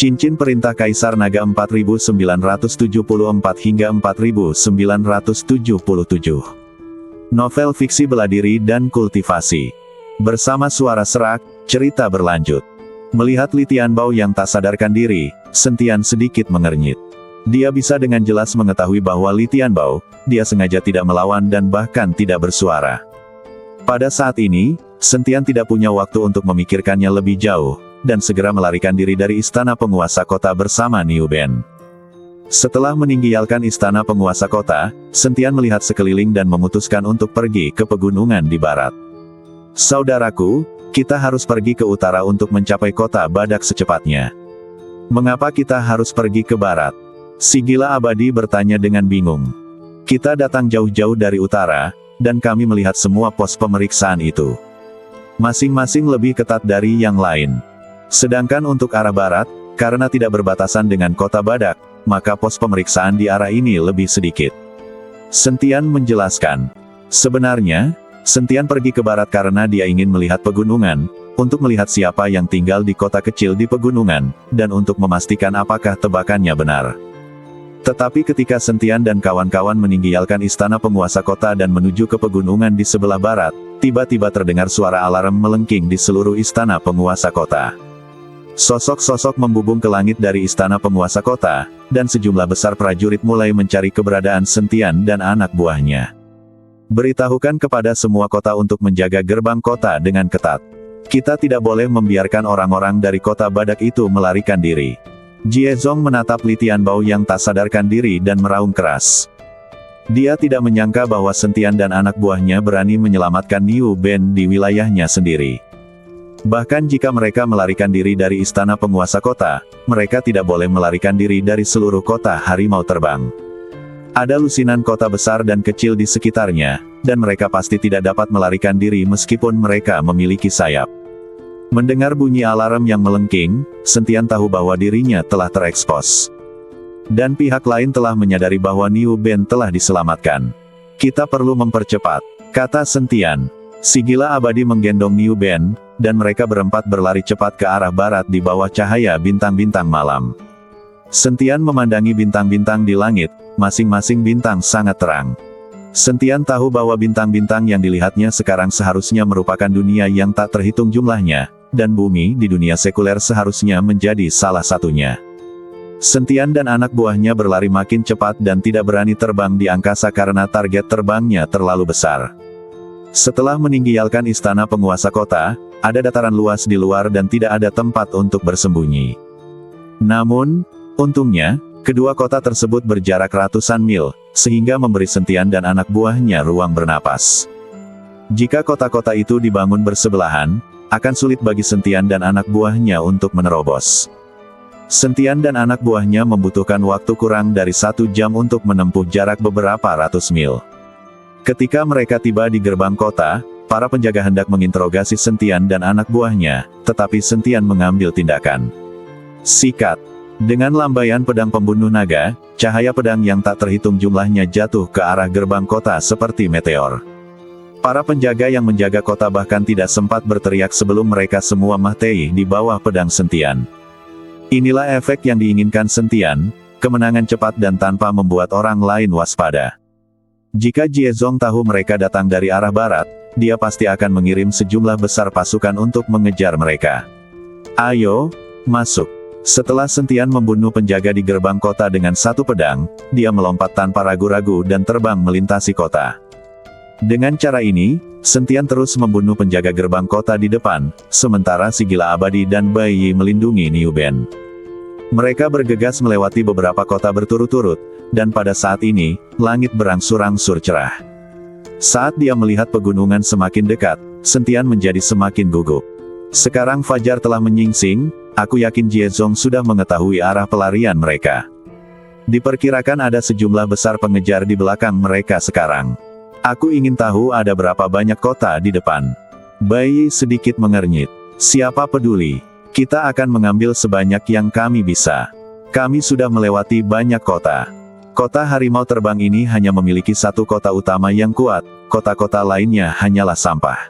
Cincin Perintah Kaisar Naga 4974 hingga 4977. Novel fiksi bela diri dan kultivasi. Bersama suara serak, cerita berlanjut. Melihat Li Tianbao yang tak sadarkan diri, Sentian sedikit mengernyit. Dia bisa dengan jelas mengetahui bahwa Li Tianbao, dia sengaja tidak melawan dan bahkan tidak bersuara. Pada saat ini, Sentian tidak punya waktu untuk memikirkannya lebih jauh, dan segera melarikan diri dari istana penguasa kota bersama Niu Ben. Setelah meninggalkan istana penguasa kota, Sentian melihat sekeliling dan memutuskan untuk pergi ke pegunungan di barat. Saudaraku, kita harus pergi ke utara untuk mencapai kota Badak secepatnya. Mengapa kita harus pergi ke barat? Si gila abadi bertanya dengan bingung. Kita datang jauh-jauh dari utara, dan kami melihat semua pos pemeriksaan itu. Masing-masing lebih ketat dari yang lain. Sedangkan untuk arah barat, karena tidak berbatasan dengan kota Badak, maka pos pemeriksaan di arah ini lebih sedikit. Sentian menjelaskan. Sebenarnya, Sentian pergi ke barat karena dia ingin melihat pegunungan, untuk melihat siapa yang tinggal di kota kecil di pegunungan, dan untuk memastikan apakah tebakannya benar. Tetapi ketika Sentian dan kawan-kawan meninggalkan istana penguasa kota dan menuju ke pegunungan di sebelah barat, tiba-tiba terdengar suara alarm melengking di seluruh istana penguasa kota. Sosok-sosok membubung ke langit dari istana penguasa kota, dan sejumlah besar prajurit mulai mencari keberadaan Sentian dan anak buahnya. Beritahukan kepada semua kota untuk menjaga gerbang kota dengan ketat. Kita tidak boleh membiarkan orang-orang dari kota Badak itu melarikan diri. Jie Zong menatap Li Tianbao yang tak sadarkan diri dan meraung keras. Dia tidak menyangka bahwa Sentian dan anak buahnya berani menyelamatkan Niu Ben di wilayahnya sendiri. Bahkan jika mereka melarikan diri dari istana penguasa kota, mereka tidak boleh melarikan diri dari seluruh kota harimau terbang. Ada lusinan kota besar dan kecil di sekitarnya, dan mereka pasti tidak dapat melarikan diri meskipun mereka memiliki sayap. Mendengar bunyi alarm yang melengking, Sentian tahu bahwa dirinya telah terekspos. Dan pihak lain telah menyadari bahwa Niu Ben telah diselamatkan. Kita perlu mempercepat, kata Sentian. Si gila abadi menggendong Niu Ben, dan mereka berempat berlari cepat ke arah barat di bawah cahaya bintang-bintang malam. Sentian memandangi bintang-bintang di langit, masing-masing bintang sangat terang. Sentian tahu bahwa bintang-bintang yang dilihatnya sekarang seharusnya merupakan dunia yang tak terhitung jumlahnya, dan bumi di dunia sekuler seharusnya menjadi salah satunya. Sentian dan anak buahnya berlari makin cepat dan tidak berani terbang di angkasa karena target terbangnya terlalu besar. Setelah meninggalkan istana penguasa kota, ada dataran luas di luar dan tidak ada tempat untuk bersembunyi. Namun, untungnya, kedua kota tersebut berjarak ratusan mil, sehingga memberi Sentian dan anak buahnya ruang bernapas. Jika kota-kota itu dibangun bersebelahan, akan sulit bagi Sentian dan anak buahnya untuk menerobos. Sentian dan anak buahnya membutuhkan waktu kurang dari 1 jam untuk menempuh jarak beberapa ratus mil. Ketika mereka tiba di gerbang kota, para penjaga hendak menginterogasi Sentian dan anak buahnya, tetapi Sentian mengambil tindakan. Sikat. Dengan lambaian pedang pembunuh naga, cahaya pedang yang tak terhitung jumlahnya jatuh ke arah gerbang kota seperti meteor. Para penjaga yang menjaga kota bahkan tidak sempat berteriak sebelum mereka semua mati di bawah pedang Sentian. Inilah efek yang diinginkan Sentian, kemenangan cepat dan tanpa membuat orang lain waspada. Jika Jie Zong tahu mereka datang dari arah barat, dia pasti akan mengirim sejumlah besar pasukan untuk mengejar mereka. Ayo, masuk. Setelah Sentian membunuh penjaga di gerbang kota dengan satu pedang, dia melompat tanpa ragu-ragu dan terbang melintasi kota. Dengan cara ini, Sentian terus membunuh penjaga gerbang kota di depan, sementara si gila abadi dan Bai Yi melindungi Niu Ben. Mereka bergegas melewati beberapa kota berturut-turut, dan pada saat ini, langit berangsur-angsur cerah. Saat dia melihat pegunungan semakin dekat, Sentian menjadi semakin gugup. Sekarang fajar telah menyingsing, aku yakin Jie Zong sudah mengetahui arah pelarian mereka. Diperkirakan ada sejumlah besar pengejar di belakang mereka sekarang. Aku ingin tahu ada berapa banyak kota di depan. Bai Yi sedikit mengernyit. Siapa peduli? Kita akan mengambil sebanyak yang kami bisa. Kami sudah melewati banyak kota. Kota harimau terbang ini hanya memiliki satu kota utama yang kuat, kota-kota lainnya hanyalah sampah.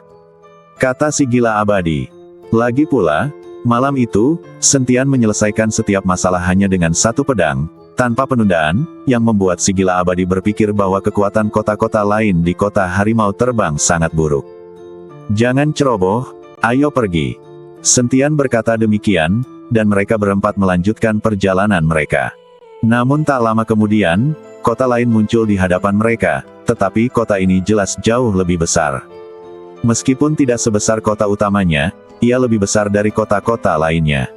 Kata si gila abadi. Lagi pula, Malam itu, Sentian menyelesaikan setiap masalah hanya dengan satu pedang, tanpa penundaan, yang membuat si gila abadi berpikir bahwa kekuatan kota-kota lain di kota harimau terbang sangat buruk. Jangan ceroboh, ayo pergi. Sentian berkata demikian, dan mereka berempat melanjutkan perjalanan mereka. Namun tak lama kemudian, kota lain muncul di hadapan mereka, tetapi kota ini jelas jauh lebih besar. Meskipun tidak sebesar kota utamanya, ia lebih besar dari kota-kota lainnya.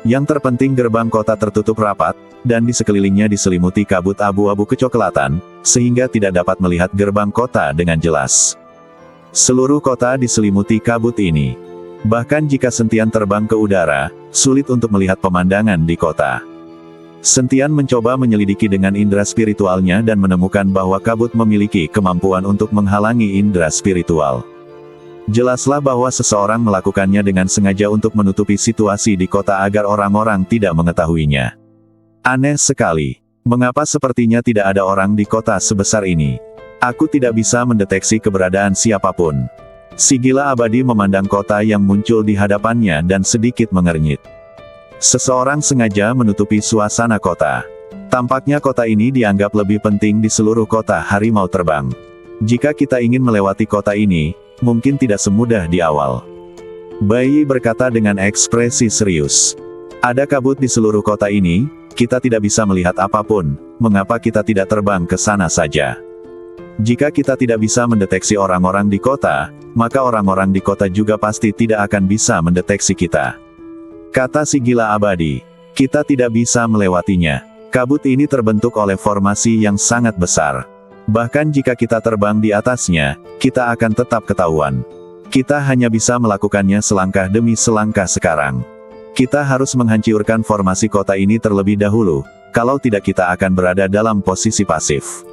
Yang terpenting gerbang kota tertutup rapat, dan di sekelilingnya diselimuti kabut abu-abu kecoklatan, sehingga tidak dapat melihat gerbang kota dengan jelas. Seluruh kota diselimuti kabut ini. Bahkan jika Sentian terbang ke udara, sulit untuk melihat pemandangan di kota. Sentian mencoba menyelidiki dengan indera spiritualnya dan menemukan bahwa kabut memiliki kemampuan untuk menghalangi indera spiritual. Jelaslah bahwa seseorang melakukannya dengan sengaja untuk menutupi situasi di kota agar orang-orang tidak mengetahuinya. Aneh sekali. Mengapa sepertinya tidak ada orang di kota sebesar ini? Aku tidak bisa mendeteksi keberadaan siapapun. Si gila abadi memandang kota yang muncul di hadapannya dan sedikit mengernyit. Seseorang sengaja menutupi suasana kota. Tampaknya kota ini dianggap lebih penting di seluruh kota harimau terbang. Jika kita ingin melewati kota ini, mungkin tidak semudah di awal. Bai berkata dengan ekspresi serius. Ada kabut di seluruh kota ini, kita tidak bisa melihat apapun, mengapa kita tidak terbang ke sana saja? Jika kita tidak bisa mendeteksi orang-orang di kota, maka orang-orang di kota juga pasti tidak akan bisa mendeteksi kita. Kata si gila abadi, kita tidak bisa melewatinya. Kabut ini terbentuk oleh formasi yang sangat besar. Bahkan jika kita terbang di atasnya, kita akan tetap ketahuan. Kita hanya bisa melakukannya selangkah demi selangkah sekarang. Kita harus menghancurkan formasi kota ini terlebih dahulu, kalau tidak kita akan berada dalam posisi pasif.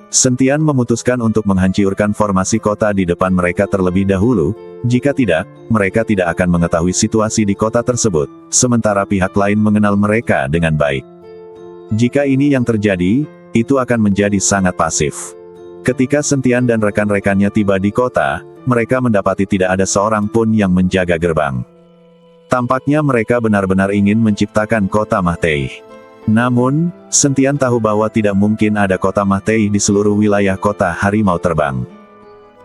Sentian memutuskan untuk menghancurkan formasi kota di depan mereka terlebih dahulu, jika tidak, mereka tidak akan mengetahui situasi di kota tersebut, sementara pihak lain mengenal mereka dengan baik. Jika ini yang terjadi, itu akan menjadi sangat pasif. Ketika Sentian dan rekan-rekannya tiba di kota, mereka mendapati tidak ada seorang pun yang menjaga gerbang. Tampaknya mereka benar-benar ingin menciptakan kota Mahtei. Namun, Sentian tahu bahwa tidak mungkin ada kota Mahtei di seluruh wilayah kota harimau terbang.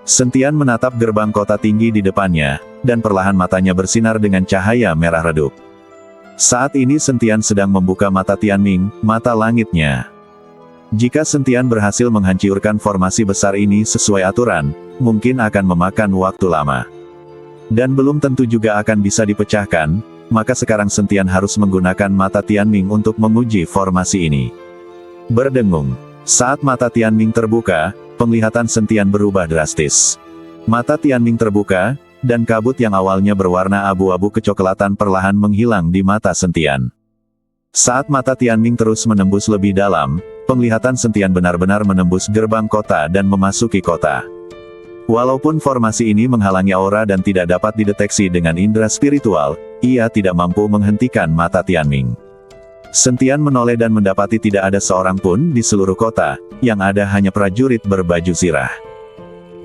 Sentian menatap gerbang kota tinggi di depannya, dan perlahan matanya bersinar dengan cahaya merah redup. Saat ini Sentian sedang membuka mata Tianming, mata langitnya. Jika Sentian berhasil menghancurkan formasi besar ini sesuai aturan, mungkin akan memakan waktu lama. Dan belum tentu juga akan bisa dipecahkan, maka sekarang Sentian harus menggunakan mata Tianming untuk menguji formasi ini. Berdengung. Saat mata Tianming terbuka, penglihatan Sentian berubah drastis. Mata Tianming terbuka, dan kabut yang awalnya berwarna abu-abu kecoklatan perlahan menghilang di mata Sentian. Saat mata Tianming terus menembus lebih dalam, penglihatan Sentian benar-benar menembus gerbang kota dan memasuki kota. Walaupun formasi ini menghalangi aura dan tidak dapat dideteksi dengan indera spiritual, ia tidak mampu menghentikan mata Tianming. Sentian menoleh dan mendapati tidak ada seorang pun di seluruh kota, yang ada hanya prajurit berbaju zirah.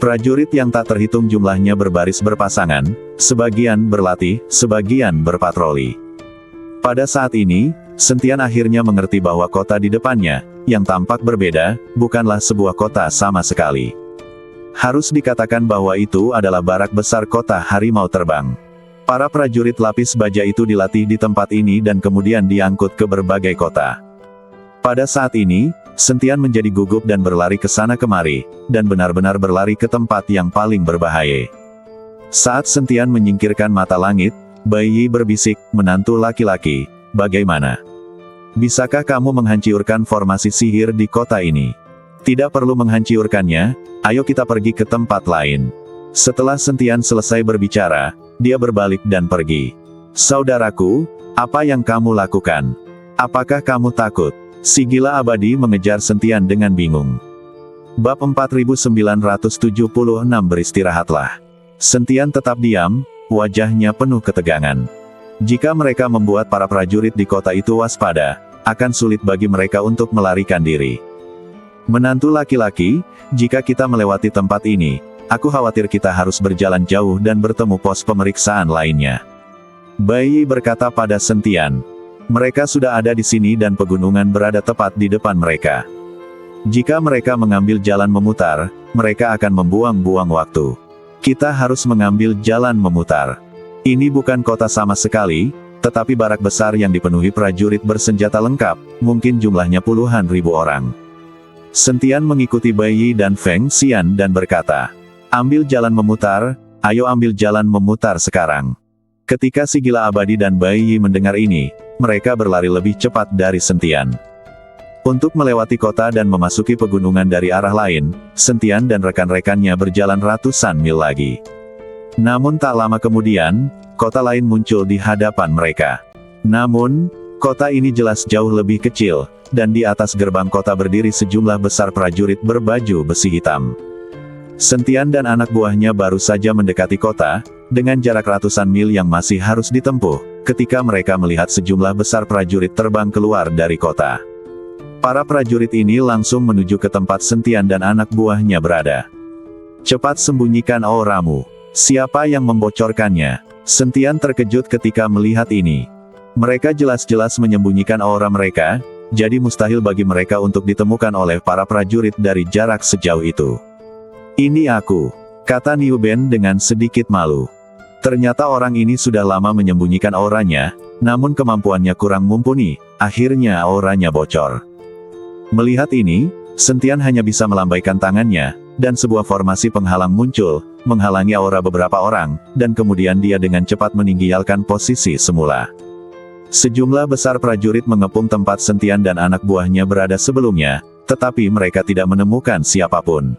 Prajurit yang tak terhitung jumlahnya berbaris berpasangan, sebagian berlatih, sebagian berpatroli. Pada saat ini, Sentian akhirnya mengerti bahwa kota di depannya, yang tampak berbeda, bukanlah sebuah kota sama sekali. Harus dikatakan bahwa itu adalah barak besar kota harimau terbang. Para prajurit lapis baja itu dilatih di tempat ini dan kemudian diangkut ke berbagai kota. Pada saat ini, Sentian menjadi gugup dan berlari ke sana kemari, dan benar-benar berlari ke tempat yang paling berbahaya. Saat Sentian menyingkirkan mata langit, Bai Yi berbisik, menantu laki-laki, bagaimana? Bisakah kamu menghancurkan formasi sihir di kota ini? Tidak perlu menghancurkannya, ayo kita pergi ke tempat lain. Setelah Sentian selesai berbicara, dia berbalik dan pergi. Saudaraku, apa yang kamu lakukan? Apakah kamu takut? Si gila abadi mengejar Sentian dengan bingung. Bab 4976 Beristirahatlah. Sentian tetap diam, wajahnya penuh ketegangan. Jika mereka membuat para prajurit di kota itu waspada, akan sulit bagi mereka untuk melarikan diri. Menantu laki-laki, jika kita melewati tempat ini, aku khawatir kita harus berjalan jauh dan bertemu pos pemeriksaan lainnya. Bai Yi berkata pada Sentian. Mereka sudah ada di sini dan pegunungan berada tepat di depan mereka. Jika mereka mengambil jalan memutar, mereka akan membuang-buang waktu. Kita harus mengambil jalan memutar. Ini bukan kota sama sekali, tetapi barak besar yang dipenuhi prajurit bersenjata lengkap, mungkin jumlahnya puluhan ribu orang. Sentian mengikuti Bai Yi dan Feng Xian dan berkata, ambil jalan memutar, ayo ambil jalan memutar sekarang. Ketika si gila abadi dan Bai Yi mendengar ini, mereka berlari lebih cepat dari Sentian. Untuk melewati kota dan memasuki pegunungan dari arah lain, Sentian dan rekan-rekannya berjalan ratusan mil lagi. Namun tak lama kemudian, kota lain muncul di hadapan mereka. Namun, kota ini jelas jauh lebih kecil, dan di atas gerbang kota berdiri sejumlah besar prajurit berbaju besi hitam. Sentian dan anak buahnya baru saja mendekati kota, dengan jarak ratusan mil yang masih harus ditempuh, ketika mereka melihat sejumlah besar prajurit terbang keluar dari kota. Para prajurit ini langsung menuju ke tempat Sentian dan anak buahnya berada. Cepat sembunyikan auramu. Siapa yang membocorkannya? Sentian terkejut ketika melihat ini. Mereka jelas-jelas menyembunyikan aura mereka, jadi mustahil bagi mereka untuk ditemukan oleh para prajurit dari jarak sejauh itu. Ini aku, kata Niu Ben dengan sedikit malu. Ternyata orang ini sudah lama menyembunyikan auranya, namun kemampuannya kurang mumpuni, akhirnya auranya bocor. Melihat ini, Sentian hanya bisa melambaikan tangannya, dan sebuah formasi penghalang muncul, menghalangi aura beberapa orang, dan kemudian dia dengan cepat meninggalkan posisi semula. Sejumlah besar prajurit mengepung tempat Sentian dan anak buahnya berada sebelumnya, tetapi mereka tidak menemukan siapapun.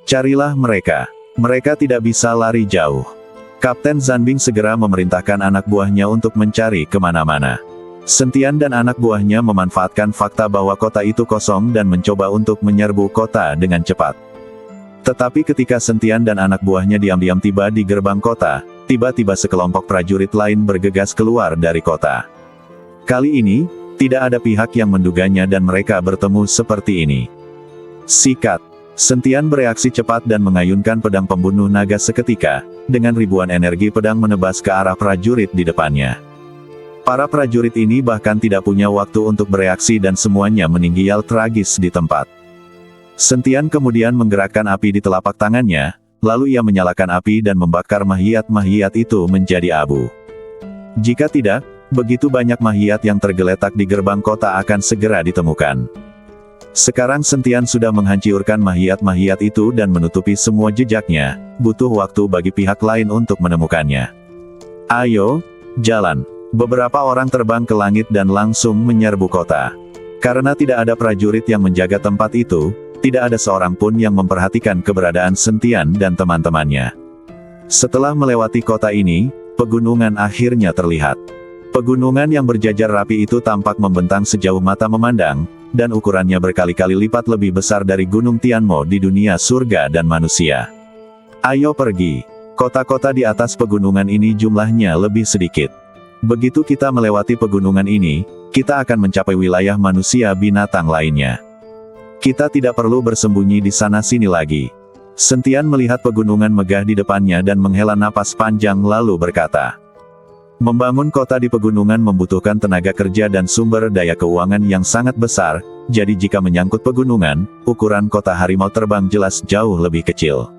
Carilah mereka. Mereka tidak bisa lari jauh. Kapten Zanbing segera memerintahkan anak buahnya untuk mencari kemana-mana. Sentian dan anak buahnya memanfaatkan fakta bahwa kota itu kosong dan mencoba untuk menyerbu kota dengan cepat. Tetapi ketika Sentian dan anak buahnya diam-diam tiba di gerbang kota, tiba-tiba sekelompok prajurit lain bergegas keluar dari kota. Kali ini, tidak ada pihak yang menduganya dan mereka bertemu seperti ini. Sikat. Sentian bereaksi cepat dan mengayunkan pedang pembunuh naga seketika, dengan ribuan energi pedang menebas ke arah prajurit di depannya. Para prajurit ini bahkan tidak punya waktu untuk bereaksi dan semuanya meninggal tragis di tempat. Sentian kemudian menggerakkan api di telapak tangannya, lalu ia menyalakan api dan membakar mahiat-mahiat itu menjadi abu. Jika tidak, begitu banyak mahiat yang tergeletak di gerbang kota akan segera ditemukan. Sekarang Sentian sudah menghancurkan mahiat-mahiat itu dan menutupi semua jejaknya, butuh waktu bagi pihak lain untuk menemukannya. Ayo, jalan. Beberapa orang terbang ke langit dan langsung menyerbu kota. Karena tidak ada prajurit yang menjaga tempat itu, tidak ada seorang pun yang memperhatikan keberadaan Sentian dan teman-temannya. Setelah melewati kota ini, pegunungan akhirnya terlihat. Pegunungan yang berjajar rapi itu tampak membentang sejauh mata memandang, dan ukurannya berkali-kali lipat lebih besar dari Gunung Tianmo di dunia surga dan manusia. Ayo pergi. Kota-kota di atas pegunungan ini jumlahnya lebih sedikit. Begitu kita melewati pegunungan ini, kita akan mencapai wilayah manusia binatang lainnya. Kita tidak perlu bersembunyi di sana-sini lagi. Sentian melihat pegunungan megah di depannya dan menghela napas panjang lalu berkata, membangun kota di pegunungan membutuhkan tenaga kerja dan sumber daya keuangan yang sangat besar, jadi jika menyangkut pegunungan, ukuran kota harimau terbang jelas jauh lebih kecil.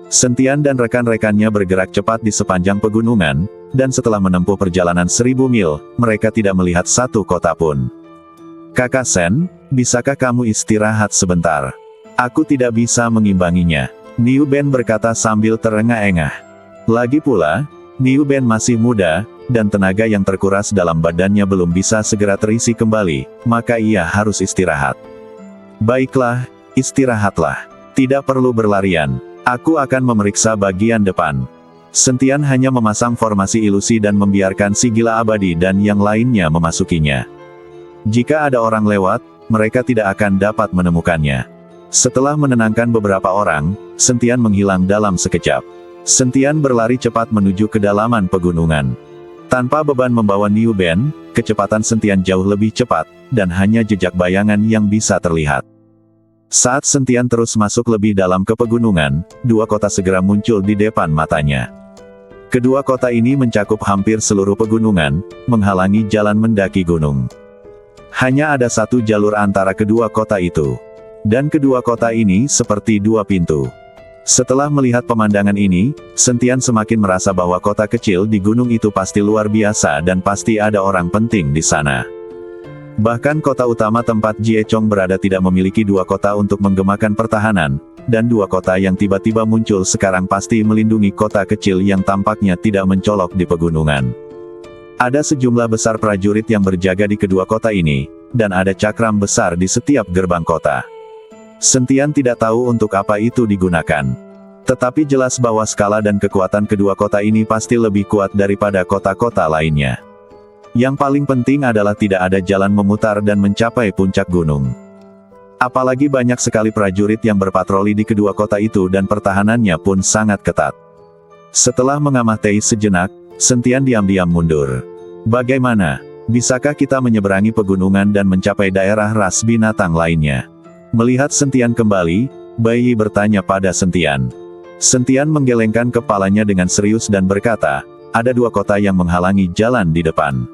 Sentian dan rekan-rekannya bergerak cepat di sepanjang pegunungan, dan setelah menempuh perjalanan 1000 mil, mereka tidak melihat satu kota pun. Kakak Sen, bisakah kamu istirahat sebentar? Aku tidak bisa mengimbanginya, Niu Ben berkata sambil terengah-engah. Lagi pula, Niu Ben masih muda, dan tenaga yang terkuras dalam badannya belum bisa segera terisi kembali, maka ia harus istirahat. Baiklah, istirahatlah. Tidak perlu berlarian. Aku akan memeriksa bagian depan. Sentian hanya memasang formasi ilusi dan membiarkan si gila abadi dan yang lainnya memasukinya. Jika ada orang lewat, mereka tidak akan dapat menemukannya. Setelah menenangkan beberapa orang, Sentian menghilang dalam sekejap. Sentian berlari cepat menuju kedalaman pegunungan. Tanpa beban membawa Niu Ben, kecepatan Sentian jauh lebih cepat, dan hanya jejak bayangan yang bisa terlihat. Saat Sentian terus masuk lebih dalam ke pegunungan, dua kota segera muncul di depan matanya. Kedua kota ini mencakup hampir seluruh pegunungan, menghalangi jalan mendaki gunung. Hanya ada satu jalur antara kedua kota itu. Dan kedua kota ini seperti dua pintu. Setelah melihat pemandangan ini, Sentian semakin merasa bahwa kota kecil di gunung itu pasti luar biasa dan pasti ada orang penting di sana. Bahkan kota utama tempat Jie Chong berada tidak memiliki dua kota untuk menggemakan pertahanan, dan dua kota yang tiba-tiba muncul sekarang pasti melindungi kota kecil yang tampaknya tidak mencolok di pegunungan. Ada sejumlah besar prajurit yang berjaga di kedua kota ini, dan ada cakram besar di setiap gerbang kota. Sentian tidak tahu untuk apa itu digunakan. Tetapi jelas bahwa skala dan kekuatan kedua kota ini pasti lebih kuat daripada kota-kota lainnya. Yang paling penting adalah tidak ada jalan memutar dan mencapai puncak gunung. Apalagi banyak sekali prajurit yang berpatroli di kedua kota itu dan pertahanannya pun sangat ketat. Setelah mengamati sejenak, Sentian diam-diam mundur. Bagaimana? Bisakah kita menyeberangi pegunungan dan mencapai daerah ras binatang lainnya? Melihat Sentian kembali, Bai Yi bertanya pada Sentian. Sentian menggelengkan kepalanya dengan serius dan berkata, ada dua kota yang menghalangi jalan di depan.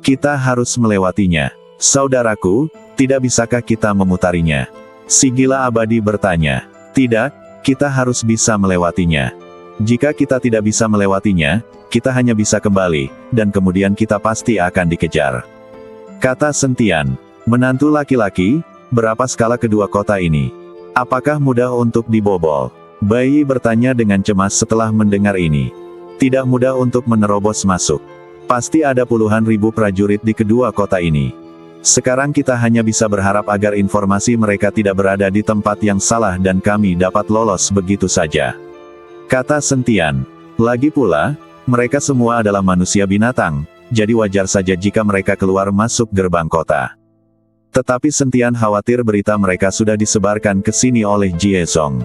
Kita harus melewatinya. Saudaraku, tidak bisakah kita memutarinya? Si gila abadi bertanya. Tidak, kita harus bisa melewatinya. Jika kita tidak bisa melewatinya, kita hanya bisa kembali, dan kemudian kita pasti akan dikejar. Kata Sentian. Menantu laki-laki, berapa skala kedua kota ini? Apakah mudah untuk dibobol? Bai Yi bertanya dengan cemas setelah mendengar ini. Tidak mudah untuk menerobos masuk. Pasti ada puluhan ribu prajurit di kedua kota ini. Sekarang kita hanya bisa berharap agar informasi mereka tidak berada di tempat yang salah dan kami dapat lolos begitu saja. Kata Sentian. Lagi pula, mereka semua adalah manusia binatang, jadi wajar saja jika mereka keluar masuk gerbang kota. Tetapi Sentian khawatir berita mereka sudah disebarkan ke sini oleh Jie Zong.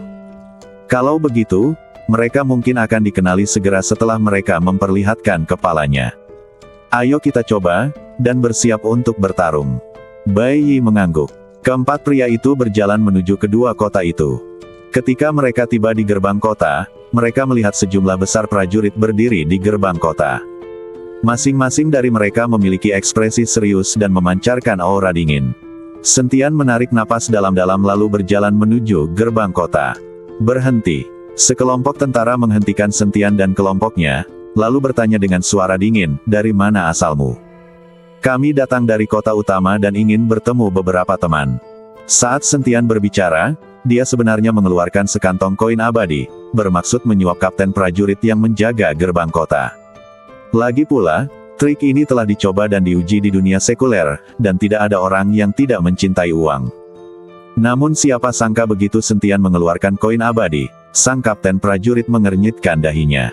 Kalau begitu, mereka mungkin akan dikenali segera setelah mereka memperlihatkan kepalanya. Ayo kita coba, dan bersiap untuk bertarung. Bai Yi mengangguk. Keempat pria itu berjalan menuju kedua kota itu. Ketika mereka tiba di gerbang kota, mereka melihat sejumlah besar prajurit berdiri di gerbang kota. Masing-masing dari mereka memiliki ekspresi serius dan memancarkan aura dingin. Sentian menarik napas dalam-dalam lalu berjalan menuju gerbang kota. Berhenti. Sekelompok tentara menghentikan Sentian dan kelompoknya, lalu bertanya dengan suara dingin, dari mana asalmu? Kami datang dari kota utama dan ingin bertemu beberapa teman. Saat Sentian berbicara, dia sebenarnya mengeluarkan sekantong koin abadi, bermaksud menyuap kapten prajurit yang menjaga gerbang kota. Lagi pula, trik ini telah dicoba dan diuji di dunia sekuler, dan tidak ada orang yang tidak mencintai uang. Namun siapa sangka begitu Sentian mengeluarkan koin abadi, sang kapten prajurit mengernyitkan dahinya.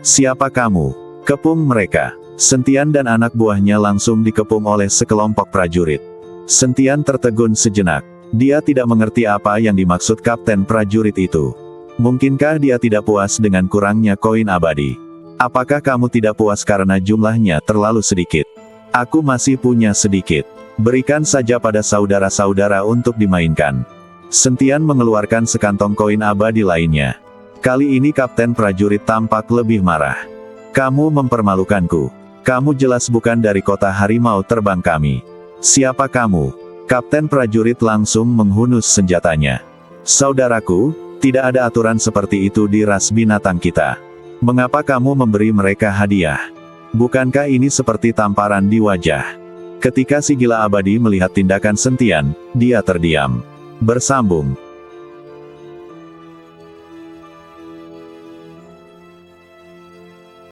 Siapa kamu? Kepung mereka. Sentian dan anak buahnya langsung dikepung oleh sekelompok prajurit. Sentian tertegun sejenak. Dia tidak mengerti apa yang dimaksud kapten prajurit itu. Mungkinkah dia tidak puas dengan kurangnya koin abadi? Apakah kamu tidak puas karena jumlahnya terlalu sedikit? Aku masih punya sedikit. Berikan saja pada saudara-saudara untuk dimainkan. Sentian mengeluarkan sekantong koin abadi lainnya. Kali ini kapten prajurit tampak lebih marah. Kamu mempermalukanku. Kamu jelas bukan dari kota harimau terbang kami. Siapa kamu? Kapten prajurit langsung menghunus senjatanya. Saudaraku, tidak ada aturan seperti itu di ras binatang kita. Mengapa kamu memberi mereka hadiah? Bukankah ini seperti tamparan di wajah? Ketika si gila abadi melihat tindakan Sentian, dia terdiam. Bersambung.